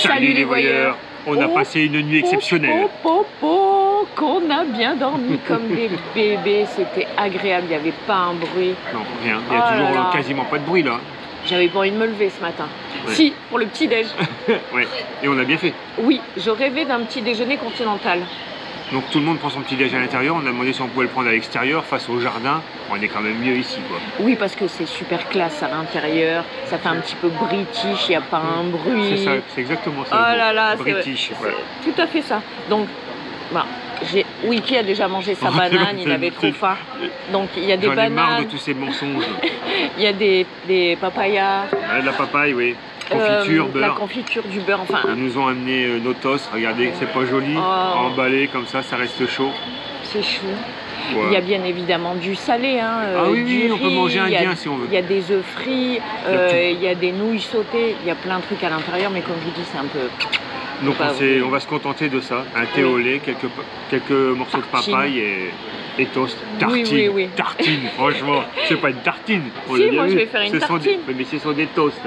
Salut les voyeurs. On a passé une nuit exceptionnelle. Qu'on a bien dormi comme des bébés, c'était agréable, il n'y avait pas un bruit. Non, rien, il n'y a toujours quasiment pas de bruit là. J'avais pas envie de me lever ce matin. Ouais. Si, pour le petit-déj. Ouais, et on a bien fait. Oui, je rêvais d'un petit déjeuner continental. Donc tout le monde prend son petit déj à l'intérieur, on a demandé si on pouvait le prendre à l'extérieur, face au jardin. On est quand même mieux ici quoi. Oui, parce que c'est super classe à l'intérieur, ça fait un petit peu british, il n'y a pas un bruit. C'est ça, c'est exactement ça. Oh là là, british, c'est tout à fait ça. Donc, bah, Wiki a déjà mangé sa banane, il avait trop faim. Donc il y a des bananes. J'en ai marre de tous ces mensonges. Il y a des papayas. Ouais, de la papaye, oui. Confiture, beurre. La confiture, du beurre, enfin. Ils nous ont amené nos toasts, regardez, c'est pas joli, emballé comme ça reste chaud. C'est chou. Ouais. Il y a bien évidemment du salé. Hein, ah oui, oui, on peut manger indien si on veut. Il y a des œufs frits, il y a des nouilles sautées, il y a plein de trucs à l'intérieur, mais comme je vous dis, c'est un peu... Donc on va se contenter de ça, un thé au lait, quelques morceaux de papaye et toast. Tartine, oui. Tartine, franchement, c'est pas une tartine. Si, moi je vais faire une tartine. Mais ce sont des toasts.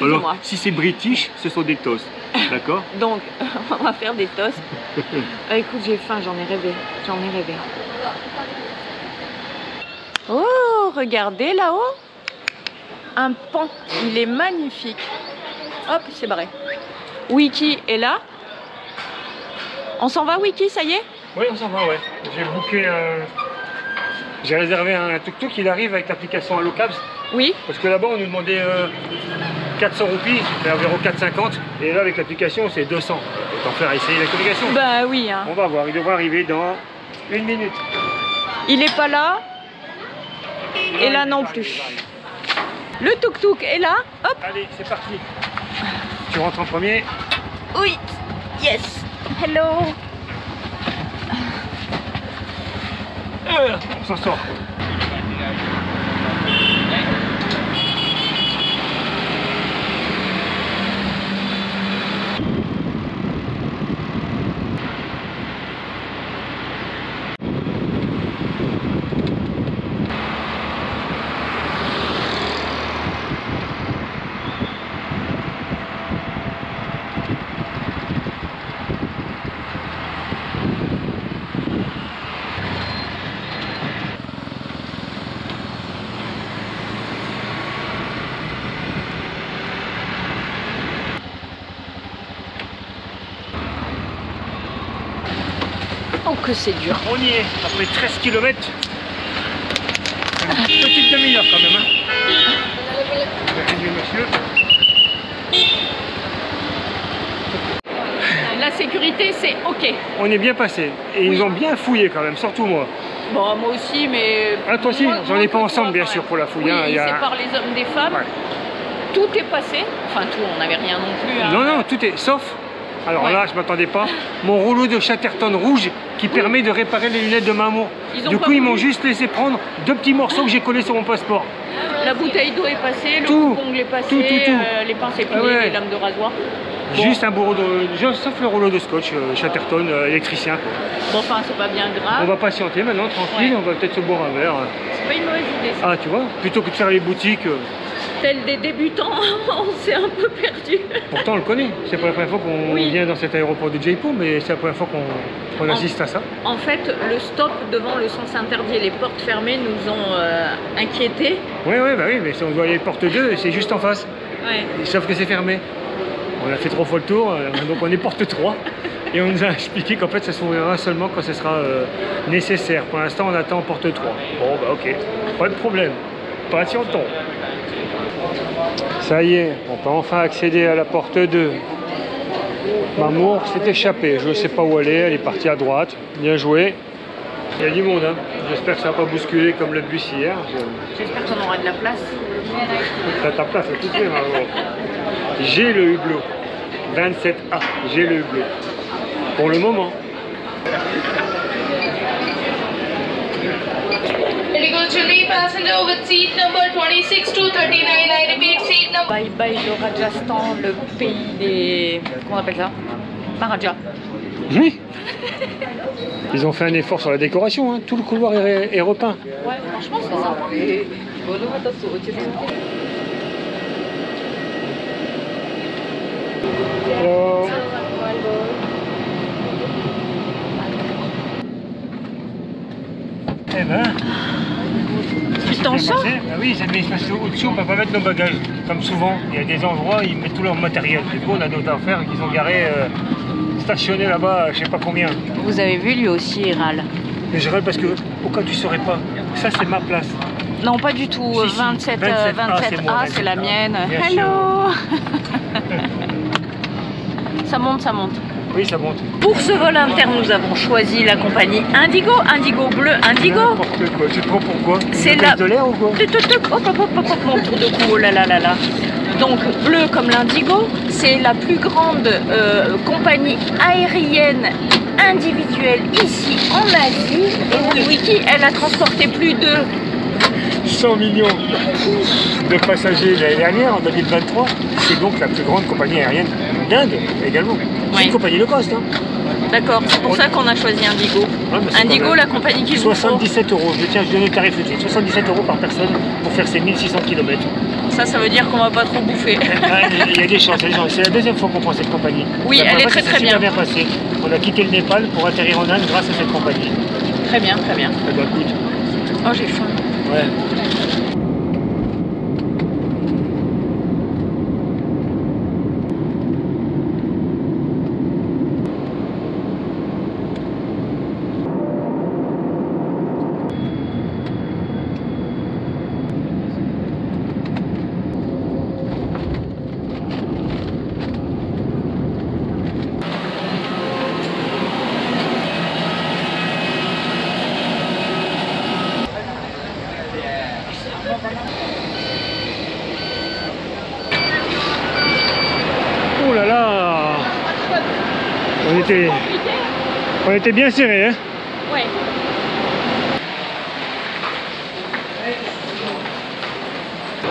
Alors, si c'est british, ce sont des toasts, d'accord? Donc, on va faire des toasts. Écoute, j'ai faim, j'en ai rêvé. Oh, regardez là-haut. Un pan, il est magnifique. Hop, c'est barré. Wiki est là. On s'en va, Wiki, ça y est? Oui, on s'en va, ouais. J'ai réservé un tuk-tuk, il arrive avec l'application Allocabs. Oui. Parce que là-bas, on nous demandait 400 roupies, c'est environ 4,50. Et là, avec l'application, c'est 200. Autant faire essayer l'application. Bah oui. Hein. On va voir, il devrait arriver dans 1 minute. Il n'est pas là. Et là non plus. Le tuk-tuk est là. Hop. Allez, c'est parti. Tu rentres en premier? Oui. Yes. Hello. On s'en sort. Oh que c'est dur. On y est, après 13 km. Une petite demi-heure quand même. Hein. Monsieur. La sécurité, c'est ok. On est bien passé. Et ils ont bien fouillé quand même, surtout moi. Bon, moi aussi, mais... Ah, toi aussi, j'en ai pas ensemble, bien sûr, pour la fouille. Oui, hein, ils séparent les hommes des femmes. Ouais. Tout est passé. Enfin, tout, on n'avait rien non plus. Hein. Non, tout est... Sauf... Alors là, je m'attendais pas. Mon rouleau de Chatterton rouge qui permet de réparer les lunettes de maman. Du coup, ils m'ont juste laissé prendre 2 petits morceaux que j'ai collés sur mon passeport. La bouteille d'eau est passée, le coupe-ongle est passé, les pinces épilées, les lames de rasoir. Bon. Juste un bourreau de... Sauf le rouleau de scotch, Chatterton, électricien. Bon, enfin, c'est pas bien grave. On va patienter maintenant, tranquille, on va peut-être se boire un verre. C'est pas une mauvaise idée, ça. Ah, tu vois, plutôt que de faire les boutiques... Tels des débutants, on s'est un peu perdu. Pourtant, on le connaît. C'est pas la première fois qu'on vient dans cet aéroport de Jaipur, mais c'est la première fois qu'on assiste à ça. En fait, le stop devant le sens interdit et les portes fermées nous ont inquiétés. Oui, mais si on doit aller porte 2, c'est juste en face. Ouais. Sauf que c'est fermé. On a fait 3 fois le tour, donc on est porte 3. Et on nous a expliqué qu'en fait, ça s'ouvrira seulement quand ce sera nécessaire. Pour l'instant, on attend porte 3. Bon, bah ok, pas de problème. Patientons. Ça y est, on peut enfin accéder à la porte 2. Mamour s'est échappée, je ne sais pas où elle est partie à droite. Bien joué. Il y a du monde, hein. J'espère que ça ne va pas bousculer comme le bus hier. J'espère qu'on aura de la place. T'as ta place à tout fait, Mamour. J'ai le hublot. 27A, j'ai le hublot. Pour le moment. Chennai passenger with seat number 26 to 39. I repeat, seat number... Bye bye le Rajasthan, le pays des... Comment on appelle ça? Maharaja. Oui. Ils ont fait un effort sur la décoration, hein. Tout le couloir est repeint. Ouais, franchement c'est sympa. Alors, ben. Tu t'en sors? Ah oui, mais parce qu'au-dessus, on ne peut pas mettre nos bagages. Comme souvent, il y a des endroits, ils mettent tout leur matériel. Du coup, on a d'autres affaires qui sont garés, stationnés là-bas, je sais pas combien. Vous avez vu, lui aussi, il râle. Mais je râle parce que, au cas où tu ne saurais pas, ça c'est ma place. Non, pas du tout. Si, si. 27A, c'est la mienne. Bien Hello. Ça monte, ça monte. Oui, ça monte. Pour ce vol interne, nous avons choisi la compagnie Indigo. Indigo bleu, Indigo. N'importe quoi. Tu te prends pourquoi? C'est la... de l'air ou quoi? Hop, mon tour de cou, oh là là là là. Donc, bleu comme l'Indigo, c'est la plus grande compagnie aérienne individuelle ici en Asie. Et oui, Wiki, elle a transporté plus de 100 millions de passagers l'année dernière, en 2023. C'est donc la plus grande compagnie aérienne d'Inde également. C'est Oui. une compagnie low cost. Hein. D'accord, c'est pour ça qu'on a choisi Indigo. Ouais, Indigo, la compagnie qui vous faut. 77 €. Je donne le tarif tout de suite. 77 € par personne pour faire ces 1600 km. Ça veut dire qu'on va pas trop bouffer. Il y a des chances. C'est la deuxième fois qu'on prend cette compagnie. Oui, elle est très très bien. bien passé. On a quitté le Népal pour atterrir en Inde grâce à cette compagnie. Très bien, très bien. Eh ben, écoute. Oh, j'ai faim. Ouais. Oh là là, on était bien serrés, hein. Ouais.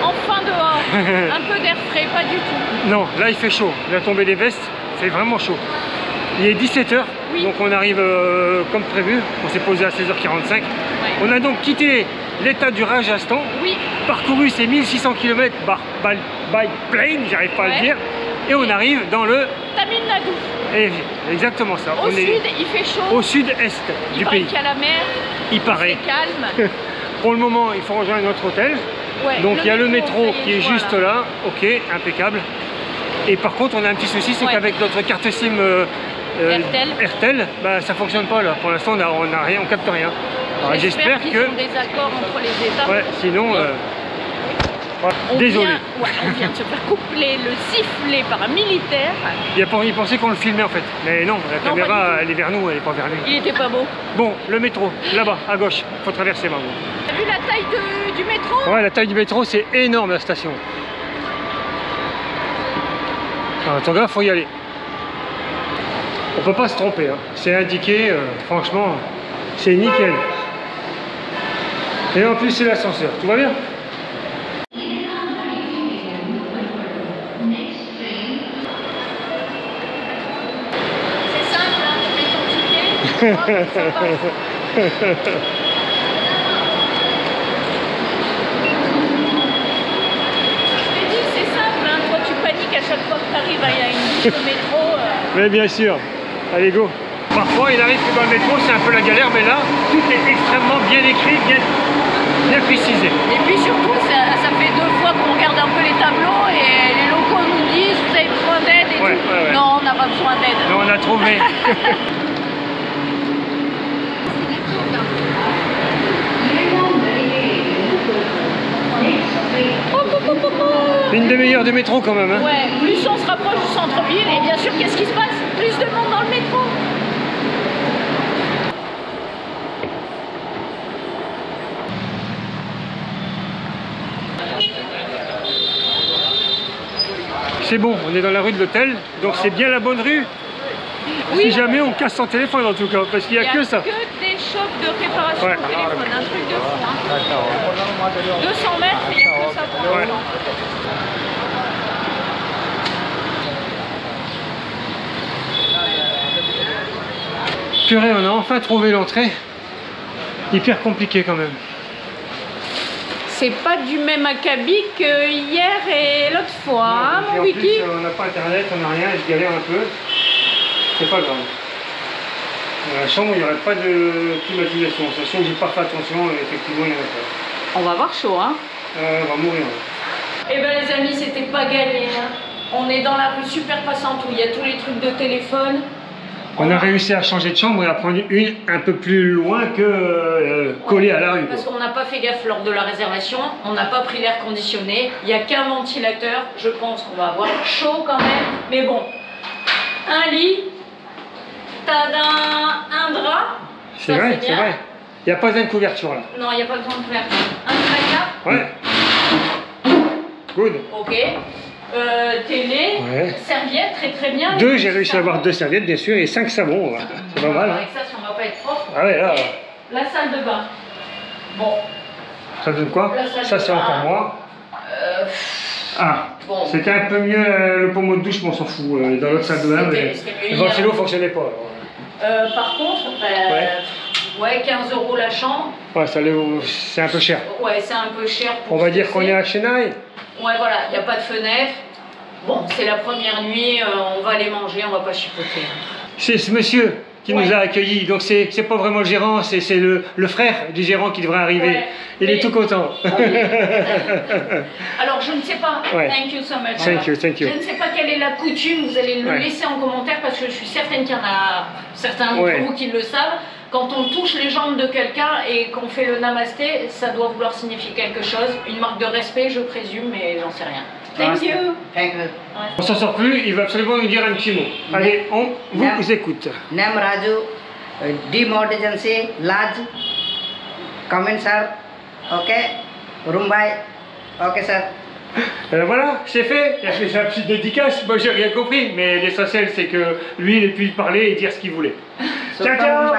Enfin dehors, un peu d'air frais, pas du tout. Non, là il fait chaud, la tombée des vestes, c'est vraiment chaud. Il est 17 h, Oui. donc on arrive comme prévu, on s'est posé à 16h45. Ouais. On a donc quitté l'état du Rajasthan, Oui, parcouru ces 1600 km by plane, j'arrive pas à le Ouais. dire, et on arrive dans le... Tamil Nadu. Exactement ça, Au on sud, est il fait chaud. au sud-est Il du paraît pays, qu'il y a la mer, il paraît. c'est calme. Pour le moment, il faut rejoindre notre hôtel. Ouais, Donc il y a le métro ça y qui est je vois, juste là, ok, impeccable. Et par contre, on a un petit souci, c'est Ouais. qu'avec notre carte SIM RTL, bah, ça fonctionne pas là. Pour l'instant, on a rien, on capte rien. Alors, j'espère qu'ils que, ont des accords entre les États. ouais, sinon, voilà. On Désolé. on vient de se faire coupler le sifflet par un militaire. Il pensait qu'on le filmait en fait, mais non, la Non, caméra, pas du tout. elle est vers nous, elle est pas vers lui. Il était pas beau. Bon, le métro, là-bas, à gauche, faut traverser maintenant. T'as vu la taille du métro? Ouais, la taille du métro, c'est énorme la station. Alors, attends, là, faut y aller. On peut pas se tromper, hein. C'est indiqué, franchement, c'est nickel. Et en plus, c'est l'ascenseur. Tout va bien? C'est simple, hein, tu mets ton ticket, hop, ça passe. Je t'ai dit, c'est simple, hein, toi tu paniques à chaque fois que tu arrives à une ligne de métro. Mais bien sûr. Allez, go. Parfois, il arrive que dans le métro, c'est un peu la galère, mais là, tout est extrêmement bien écrit, bien précisé. Et puis surtout, ça fait 2 fois qu'on regarde un peu les tableaux et les locaux nous disent vous avez besoin d'aide et Ouais, tout. ouais, ouais. Non, on n'a pas besoin d'aide. Mais on a trouvé. Une demi-heure de métro quand même. Hein. Ouais, plus on se rapproche du centre-ville et bien sûr, qu'est-ce qui se passe? Plus de monde dans le métro. C'est bon, on est dans la rue de l'hôtel, donc c'est bien la bonne rue. Oui. Si jamais on casse son téléphone en tout cas, parce qu'il n'y a que ça. Il n'y a que des shops de réparation Ouais. de téléphone, un truc de fou. Hein. 200 mètres, il n'y a que ça pour Ouais. l'instant. Purée, on a enfin trouvé l'entrée. Hyper compliqué quand même. C'est pas du même acabit que hier et l'autre fois, hein, Et mon en Wiki? plus, on n'a pas internet, on n'a rien, je galère un peu. C'est pas grave. Dans la chambre, il n'y aurait pas de climatisation. Sachant que j'ai pas fait attention, effectivement, il y en a pas. On va avoir chaud, hein. On va mourir. Eh ben les amis, c'était pas gagné. Hein. On est dans la rue super passante où il y a tous les trucs de téléphone. On a réussi à changer de chambre et à prendre une un peu plus loin que collée à la rue. Parce qu'on n'a pas fait gaffe lors de la réservation, on n'a pas pris l'air conditionné, il n'y a qu'un ventilateur, je pense qu'on va avoir chaud quand même. Mais bon, un lit, tadam, un drap. C'est vrai, c'est vrai. Il n'y a pas besoin de couverture là. Non, il n'y a pas besoin de couverture. Un placard. Ouais. Good. Ok. Télé, ouais. Serviette, très très bien. J'ai réussi à avoir 2 serviettes bien sûr et 5 savons. C'est pas mal. Avec ça, si on va pas être propre. Ah ouais, là. Et la salle de bain. Bon. Ça donne quoi? Ça c'est encore moi. Ah, bon. C'était un peu mieux le pommeau de douche, mais on s'en fout. Dans l'autre salle de bain, mais le ventilo ne fonctionnait pas. Par contre, ouais, 15 € la chambre. Ouais, c'est un peu cher. Ouais, c'est un peu cher. On va dire qu'on est à Chennai. Ouais, voilà, il n'y a pas de fenêtre. Bon, c'est la première nuit, on va aller manger, on va pas chipoter. C'est ce monsieur qui nous a accueillis, donc c'est pas vraiment le gérant, c'est le frère du gérant qui devrait arriver. Ouais, il est tout content. Oui. Alors, je ne sais pas, thank you so much. Thank you. Je ne sais pas quelle est la coutume, vous allez le laisser en commentaire parce que je suis certaine qu'il y en a certains d'entre vous qui le savent. Quand on touche les jambes de quelqu'un et qu'on fait le namasté, ça doit vouloir signifier quelque chose. Une marque de respect, je présume, mais j'en sais rien. Thank you. Thank you. On s'en sort plus, il va absolument nous dire un petit mot. Allez, on vous écoute. Nam Raju, Demodegency, large, comment sir, ok, Mumbai, ok sir. Voilà, c'est fait. Il a fait sa petite dédicace. Moi, j'ai rien compris, mais l'essentiel, c'est que lui, il ait pu parler et dire ce qu'il voulait. Ciao, ciao.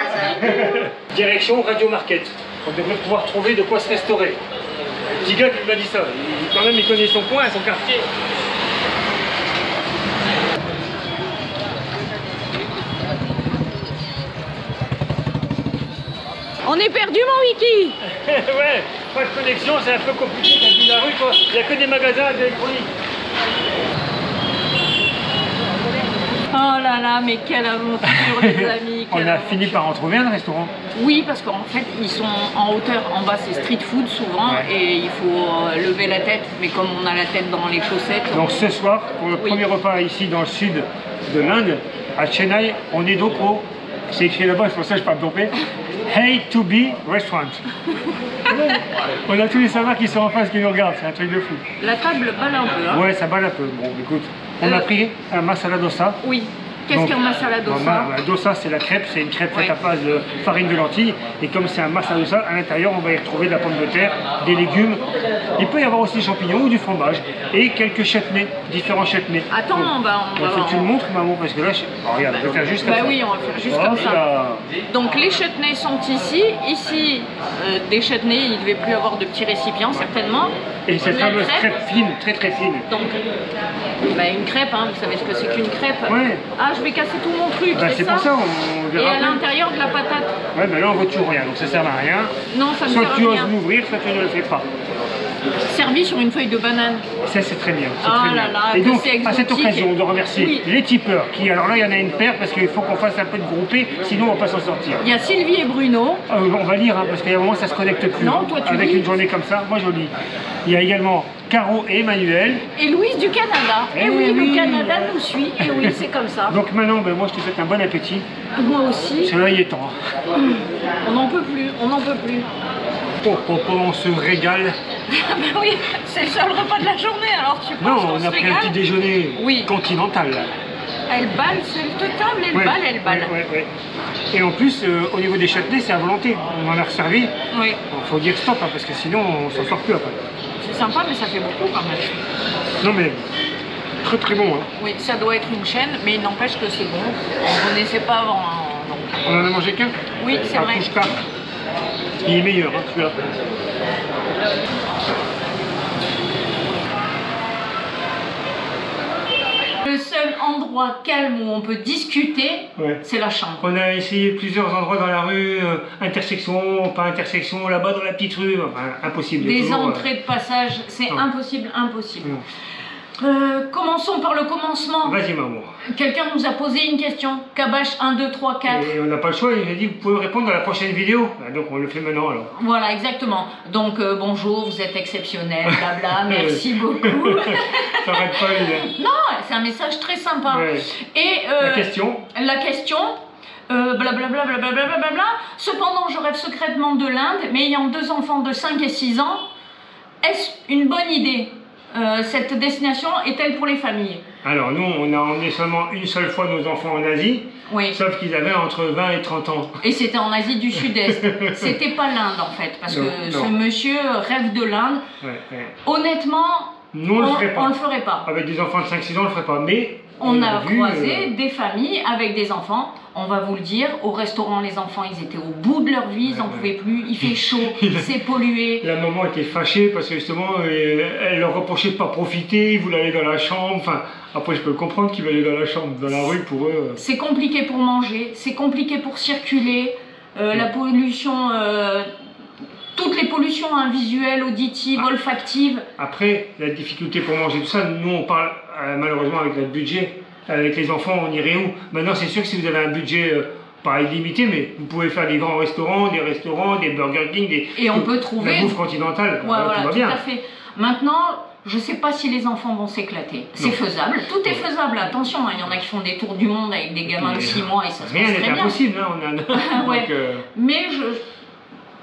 Direction Radio Market. On devrait pouvoir trouver de quoi se restaurer. Le petit gars qui m'a dit ça. Quand même, il connaît son coin, son quartier. On est perdu, mon Wiki. Ouais, pas de connexion, c'est un peu compliqué quand tu la rue, quoi. Il n'y a que des magasins d'électronique. Oh là là, mais quelle aventure, les amis. On a fini par en trouver un restaurant. Oui, parce qu'en fait, ils sont en hauteur. En bas, c'est street food souvent, et il faut lever la tête. Mais comme on a la tête dans les chaussettes... Donc ce soir, pour le premier repas ici dans le sud de l'Inde, à Chennai, on est donc au... C'est écrit là-bas, c'est pour ça que je ne peux pas me tromper. Hey to be restaurant. On a tous les serveurs qui sont en face qui nous regardent, c'est un truc de fou. La table balle un peu. Hein. Ouais, ça balle un peu. Bon, écoute, on a pris un masala dosa. Oui. Qu'est-ce qu'un masala dosa? La dosa, c'est la crêpe, c'est une crêpe faite à base de farine de lentilles. Et comme c'est un masala dosa, à l'intérieur, on va y retrouver de la pomme de terre, des légumes. Il peut y avoir aussi des champignons ou du fromage. Et quelques chutneys, différents chutneys. Attends, on va faut que tu me montres, maman, parce que là, regarde, on va faire juste comme ça. Oui, on va faire juste comme ça. Donc les chutneys sont ici. Ici, des chutneys, il ne devait plus avoir de petits récipients, certainement. Et cette fameuse crêpe fine, très très fine. Donc, une crêpe, hein, vous savez ce que c'est qu'une crêpe. Ouais. Ah, je vais casser tout mon truc, c'est pour ça, on verra. Et à l'intérieur de la patate. Ouais, mais là on voit toujours rien, donc ça sert à rien. Non, ça ne sert à rien. Soit tu oses l'ouvrir, soit tu ne le fais pas. Servi sur une feuille de banane. Ça c'est très bien. Ah là là, et donc à cette occasion, on doit remercier les tipeurs qui, alors là il y en a une paire parce qu'il faut qu'on fasse un peu de groupé, sinon on va pas s'en sortir. Il y a Sylvie et Bruno. On va lire parce qu'il y a un moment ça se connecte plus. Non, toi tu avec lis. Une journée comme ça, moi je lis. Il y a également Caro et Emmanuel. Et Louise du Canada. Et oui, le Canada nous suit. Et oui, c'est comme ça. Donc maintenant, moi je te souhaite un bon appétit. Moi aussi. Parce que là il est temps. On n'en peut plus, on n'en peut plus. On se régale. Ben oui, c'est le seul repas de la journée, alors tu penses qu'on se régale? Non, on a pris un petit déjeuner continental. Là. Elle balle, cette table, elle balle. Ouais. Et en plus, au niveau des chutneys, c'est à volonté. On en a resservi. Oui. Il faut dire stop, hein, parce que sinon on s'en sort plus après. C'est sympa, mais ça fait beaucoup quand même. Non mais, très très bon. Hein. Oui, ça doit être une chaîne, mais il n'empêche que c'est bon. On ne connaissait pas avant. Hein, donc. On en a mangé qu'un? Oui, c'est vrai. Il est meilleur, hein, celui-là. Le seul endroit calme où on peut discuter, c'est la chambre. On a essayé plusieurs endroits dans la rue, intersection, pas intersection, là-bas dans la petite rue, enfin impossible. Des entrées de passage, c'est impossible. Commençons par le commencement. Vas-y, maman. Quelqu'un nous a posé une question. Kabash 1, 2, 3, 4. Et on n'a pas le choix, il a dit que vous pouvez répondre dans la prochaine vidéo. Ah, donc on le fait maintenant alors. Voilà, exactement. Donc bonjour, vous êtes exceptionnel, blabla, merci beaucoup. T'arrêtes pas, lui. Non, c'est un message très sympa. Ouais. Et La question. Blablabla, blablabla. Cependant, je rêve secrètement de l'Inde, mais ayant 2 enfants de 5 et 6 ans, est-ce une bonne idée? Cette destination est-elle pour les familles? Alors nous, on a emmené seulement une seule fois nos enfants en Asie, Oui. sauf qu'ils avaient entre 20 et 30 ans. Et c'était en Asie du Sud-Est. C'était pas l'Inde en fait, parce Non, que non. ce monsieur rêve de l'Inde. Ouais. Honnêtement, Nous, on le ferait pas. on le ferait pas. Avec des enfants de 5-6 ans, on le ferait pas. Mais On a vu, croisé des familles avec des enfants. On va vous le dire, au restaurant, les enfants, ils étaient au bout de leur vie, ils n'en pouvaient plus. Il fait chaud, c'est pollué. La maman était fâchée parce que justement, elle leur reprochait de pas profiter, ils voulaient aller dans la chambre. Enfin, après, je peux comprendre qu'ils veulent aller dans la chambre, dans la rue pour eux. C'est compliqué pour manger, c'est compliqué pour circuler. La pollution, toutes les pollutions visuelles, auditives, olfactives. Après, la difficulté pour manger tout ça, nous on parle malheureusement avec notre budget. Avec les enfants, on irait où? Maintenant, c'est sûr que si vous avez un budget pas illimité, mais vous pouvez faire des grands restaurants, des Burger King, Et on peut trouver la bouffe continentale. Ouais, voilà, voilà, tout va tout bien. à fait. Maintenant, je ne sais pas si les enfants vont s'éclater. C'est faisable, tout est faisable. Attention, il y en a qui font des tours du monde avec des gamins de 6 mois et ça se Rien passe très n'est bien. impossible, hein, on a. Ouais. Donc, Mais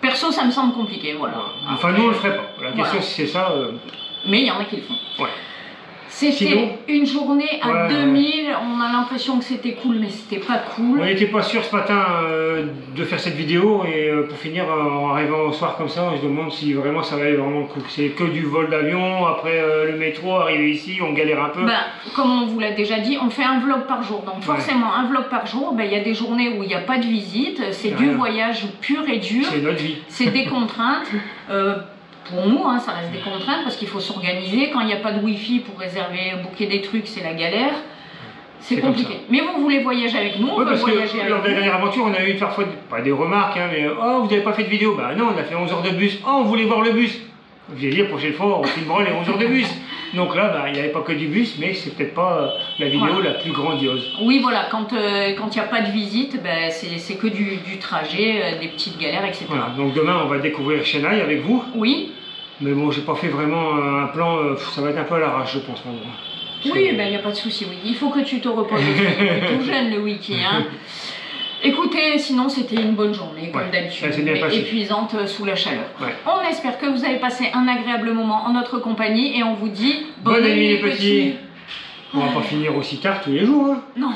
perso, ça me semble compliqué, voilà. enfin, Après, nous on le ferait pas. La question, voilà. si c'est ça. Mais il y en a qui le font. Ouais. C'était Sinon, une journée à ouais, 2000, on a l'impression que c'était cool, mais c'était pas cool. On n'était pas sûr ce matin de faire cette vidéo et pour finir en arrivant au soir comme ça, on se demande si vraiment ça valait vraiment le coup. C'est que du vol d'avion, après le métro, arriver ici, on galère un peu. Ben, comme on vous l'a déjà dit, on fait un vlog par jour. Donc forcément, un vlog par jour, ben, y a des journées où il n'y a pas de visite, c'est du voyage pur et dur. C'est notre vie. C'est des contraintes. Pour nous, hein, ça reste des contraintes parce qu'il faut s'organiser. Quand il n'y a pas de wifi pour réserver, booker des trucs, c'est la galère. C'est compliqué. Mais vous voulez voyager avec nous, on Ouais, veut parce voyager que avec lors de la vous. dernière aventure, on a eu parfois, pas des remarques, hein, mais oh, vous n'avez pas fait de vidéo. Bah non, on a fait 11 heures de bus. Oh, on voulait voir le bus. J'ai dit la prochaine fois, on filmera les 11 heures de bus. Donc là, bah, il n'y avait pas que du bus, mais c'est peut-être pas la vidéo la plus grandiose. Oui, voilà, quand il n'y a pas de visite, ben, c'est que du trajet, des petites galères, etc. Voilà, donc demain, on va découvrir Chennai avec vous. Oui. Mais bon, j'ai pas fait vraiment un plan, ça va être un peu à l'arrache, je pense. Bon. Oui, ben il n'y a pas de souci, oui. Il faut que tu te reposes aussi. Tu es tout jeune le wiki, hein. Écoutez, sinon c'était une bonne journée, comme d'habitude, mais épuisante sous la chaleur. Ouais. On espère que vous avez passé un agréable moment en notre compagnie et on vous dit bonne nuit les petits. On va pas finir aussi tard tous les jours. Hein. Non.